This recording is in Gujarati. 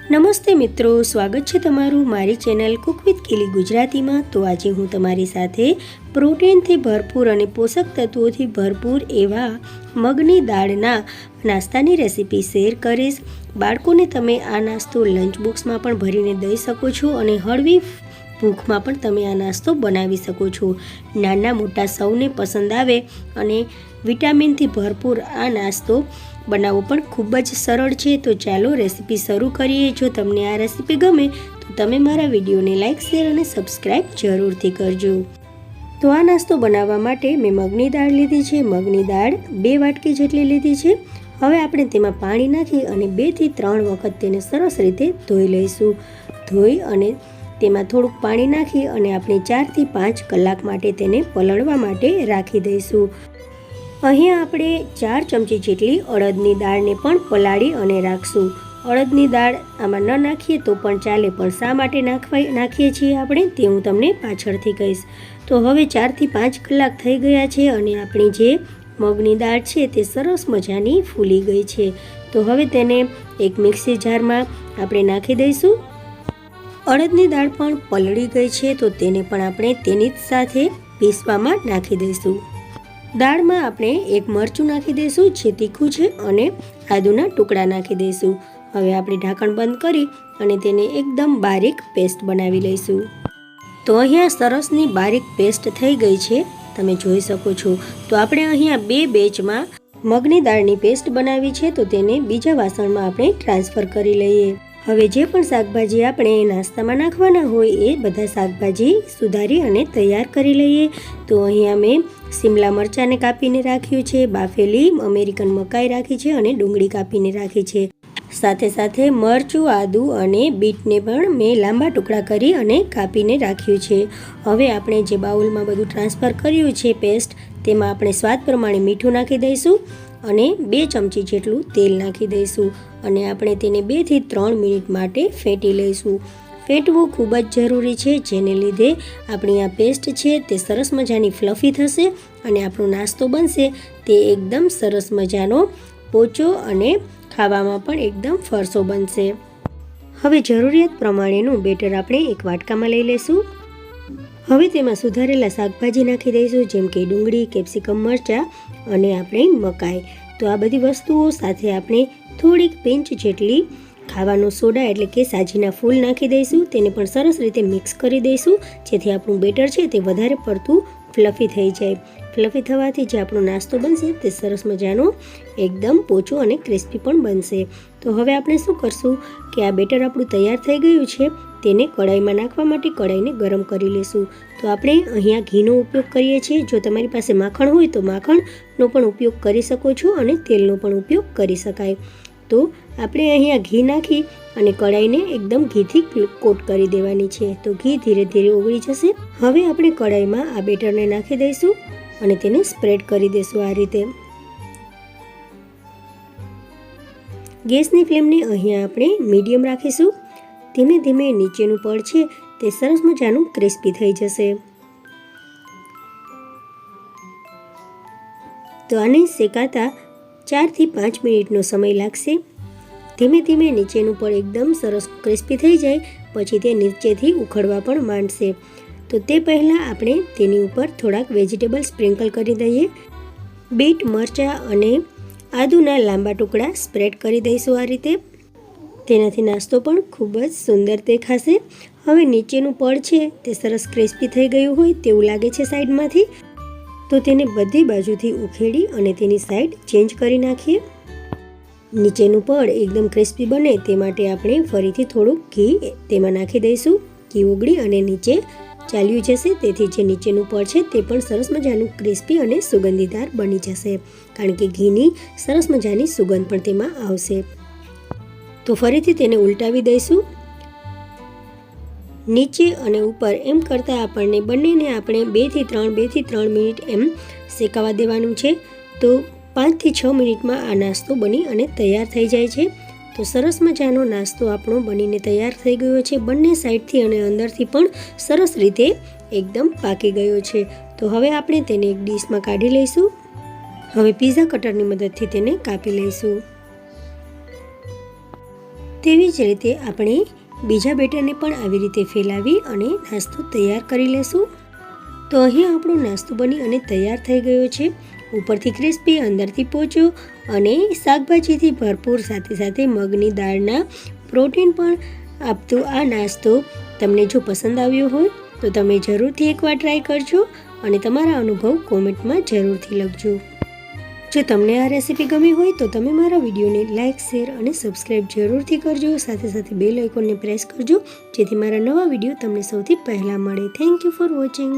નમસ્તે મિત્રો, સ્વાગત છે તમારું મારી ચેનલ કુક વિથ કિલી ગુજરાતીમાં। તો આજે હું તમારી સાથે પ્રોટીનથી ભરપૂર અને પોષક તત્વોથી ભરપૂર એવા મગની દાળના નાસ્તાની રેસીપી શેર કરીશ। બાળકોને તમે આ નાસ્તો લંચ બોક્સમાં પણ ભરીને દઈ શકો છો અને હળવી ભૂખમાં પણ તમે આ નાસ્તો બનાવી શકો છો। નાના મોટા સૌને પસંદ આવે અને વિટામિનથી ભરપૂર આ નાસ્તો બનાવવો પણ ખૂબ જ સરળ છે। તો ચાલો રેસીપી શરૂ કરીએ। જો તમને આ રેસીપી ગમે તો તમે મારા વિડીયોને લાઇક, શેર અને સબસ્ક્રાઈબ જરૂરથી કરજો। તો આ નાસ્તો બનાવવા માટે મેં મગની દાળ લીધી છે। મગની દાળ 2 વાટકી જેટલી લીધી છે। હવે આપણે તેમાં પાણી નાખી અને 2 થી 3 વખત તેને સરસ રીતે ધોઈ લઈશું। ધોઈ અને તેમાં થોડુંક પાણી નાખી અને આપણે 4 થી 5 કલાક માટે તેને પલળવા માટે રાખી દઈશું। અહીંયા આપણે 4 ચમચી જેટલી અડદની દાળને પણ પલાળી અને રાખશું। અડદની દાળ આમાં ન નાખીએ તો પણ ચાલે, પણ શા માટે નાખીએ છીએ આપણે તે હું તમને પાછળથી કહીશ। તો હવે 4 થી 5 કલાક થઈ ગયા છે અને આપણી જે મગની દાળ છે તે સરસ મજાની ફૂલી ગઈ છે। તો હવે તેને એક મિક્સી જારમાં આપણે નાખી દઈશું। અડદની દાળ પણ પલળી ગઈ છે તો તેને પણ આપણે તેની જ સાથે પીસવામાં નાખી દઈશું। દાળમાં આપણે એક મરચું નાખી દઈશું જે તીખું છે અને આદુના ટુકડા નાખી દઈશું। હવે આપણે ઢાંકણ બંધ કરી અને તેને એકદમ બારીક પેસ્ટ બનાવી લઈશું। તો અહીંયા સરસની બારીક પેસ્ટ થઈ ગઈ છે, તમે જોઈ શકો છો। તો આપણે અહીંયા 2 બેચમાં મગની દાળની પેસ્ટ બનાવી છે તો તેને બીજા વાસણમાં આપણે ટ્રાન્સફર કરી લઈએ। હવે જે પણ શાકભાજી આપણે નાસ્તામાં નાખવાના હોય એ બધા શાકભાજી સુધારી અને તૈયાર કરી લઈએ। તો અહીંયા મેં શિમલા મરચાંને કાપીને રાખ્યું છે, બાફેલી અમેરિકન મકાઈ રાખી છે અને ડુંગળી કાપીને રાખી છે। સાથે સાથે મરચું, આદુ અને બીટને પણ મેં લાંબા ટુકડા કરી અને કાપીને રાખ્યું છે। હવે આપણે જે બાઉલમાં બધું ટ્રાન્સફર કર્યું છે પેસ્ટ, તેમાં આપણે સ્વાદ પ્રમાણે મીઠું નાખી દઈશું અને 2 ચમચી જેટલું તેલ નાખી દઈશું અને આપણે તેને 2 થી 3 મિનિટ માટે ફેંટી લઈશું। ફેંટવું ખૂબ જ જરૂરી છે, જેને લીધે આપણી આ પેસ્ટ છે તે સરસ મજાની ફ્લફી થશે અને આપણો નાસ્તો બનશે તે એકદમ સરસ મજાનો પોચો અને ખાવામાં પણ એકદમ ફરસો બનશે। હવે જરૂરિયાત પ્રમાણેનું બેટર આપણે એક વાટકામાં લઈ લઈશું। હવે તેમાં સુધારેલા શાકભાજી નાખી દઈશું, જેમ કે ડુંગળી, કેપ્સિકમ, મરચાં અને આપણે મકાઈ। તો આ બધી વસ્તુઓ સાથે આપણે થોડીક પિંચ જેટલી ખાવાનો સોડા એટલે કે સાજીના ફૂલ નાખી દઈશું। તેને પણ સરસ રીતે મિક્સ કરી દઈશું જેથી આપણું બેટર છે તે વધારે પડતું ફ્લફી થઈ જાય। ફ્લફી થવાથી જે આપણો નાસ્તો બનશે તે સરસ મજાનો એકદમ પોચો અને ક્રિસ્પી પણ બનશે। તો હવે આપણે શું કરશું કે આ બેટર આપણું તૈયાર થઈ ગયું છે, તેને કઢાઈમાં નાખવા માટે કઢાઈને ગરમ કરી લઈશું। તો આપણે અહીંયા ઘીનો ઉપયોગ કરીએ છીએ। જો તમારી પાસે માખણ હોય તો માખણનો પણ ઉપયોગ કરી શકો છો અને તેલનો પણ ઉપયોગ કરી શકાય। તો આપણે અહીંયા ઘી નાખી અને કઢાઈને એકદમ ઘીથી કોટ કરી દેવાની છે। તો ઘી ધીરે ધીરે ઓગળી જશે। હવે આપણે કઢાઈમાં આ બેટરને નાખી દઈશું અને તેને સ્પ્રેડ કરી દઈશું આ રીતે। ગેસની ફ્લેમને અહીંયા આપણે મીડિયમ રાખીશું। ધીમે ધીમે નીચેનું પડ છે તે સરસ મજાનું ક્રિસ્પી થઈ જશે। તો આને શેકાતા 4 થી 5 મિનિટનો સમય લાગશે। ધીમે ધીમે નીચેનું પડ એકદમ સરસ ક્રિસ્પી થઈ જાય પછી તે નીચેથી ઉખડવા પણ માંડશે। તો તે પહેલાં આપણે તેની ઉપર થોડાક વેજીટેબલ સ્પ્રિંકલ કરી દઈએ। બીટ, મરચાં અને આદુના લાંબા ટુકડા સ્પ્રેડ કરી દઈશું આ રીતે। તેનાથી નાસ્તો પણ ખૂબ જ સુંદર દેખાશે। હવે નીચેનું પડ છે તે સરસ ક્રિસ્પી થઈ ગયું હોય તેવું લાગે છે સાઈડમાંથી, તો તેને બધી બાજુથી ઉખેડી અને તેની સાઈડ ચેન્જ કરી નાખીએ। નીચેનું પડ એકદમ ક્રિસ્પી બને તે માટે આપણે ફરીથી થોડુંક ઘી તેમાં નાખી દઈશું। ઘી ઓગળી અને નીચે ચાલ્યું જશે, તેથી જે નીચેનું પડ છે તે પણ સરસ મજાનું ક્રિસ્પી અને સુગંધીદાર બની જશે, કારણ કે ઘીની સરસ મજાની સુગંધ પણ તેમાં આવશે। તો ફરીથી તેને ઉલટાવી દઈશું। નીચે અને ઉપર એમ કરતાં આપણને બંનેને આપણે 2 થી 3 મિનિટ એમ શેકાવા દેવાનું છે। તો 5 થી 6 મિનિટમાં આ નાસ્તો બની અને તૈયાર થઈ જાય છે। તો સરસ મજાનો નાસ્તો આપણો બનીને તૈયાર થઈ ગયો છે। બંને સાઈડથી અને અંદરથી પણ સરસ રીતે એકદમ પાકી ગયો છે। તો હવે આપણે તેને એક ડીશમાં કાઢી લઈશું। હવે પીઝા કટરની મદદથી તેને કાપી લઈશું। તેવી જ રીતે આપણે બીજા બેટરને પણ આવી રીતે ફેલાવી અને નાસ્તો તૈયાર કરી લેશું. તો અહીં આપણો નાસ્તો બની અને તૈયાર થઈ ગયો છે. ઉપરથી ક્રિસ્પી, અંદરથી પોચો અને શાકભાજીથી ભરપૂર, સાથે સાથે મગની દાળના પ્રોટીન પણ આપતો આ નાસ્તો તમને જો પસંદ આવ્યો હોય તો તમે જરૂરથી એકવાર ટ્રાય કરજો અને તમારા અનુભવ કોમેન્ટમાં જરૂરથી લખજો. જો તમને આ રેસીપી ગમી હોય તો તમે મારા વિડીયોને લાઇક, શેર અને સબસ્ક્રાઈબ જરૂરથી કરજો. સાથે સાથે બેલ આઇકોનને પ્રેસ કરજો જેથી મારા નવા વિડીયો તમને સૌથી પહેલાં મળે. Thank you for watching.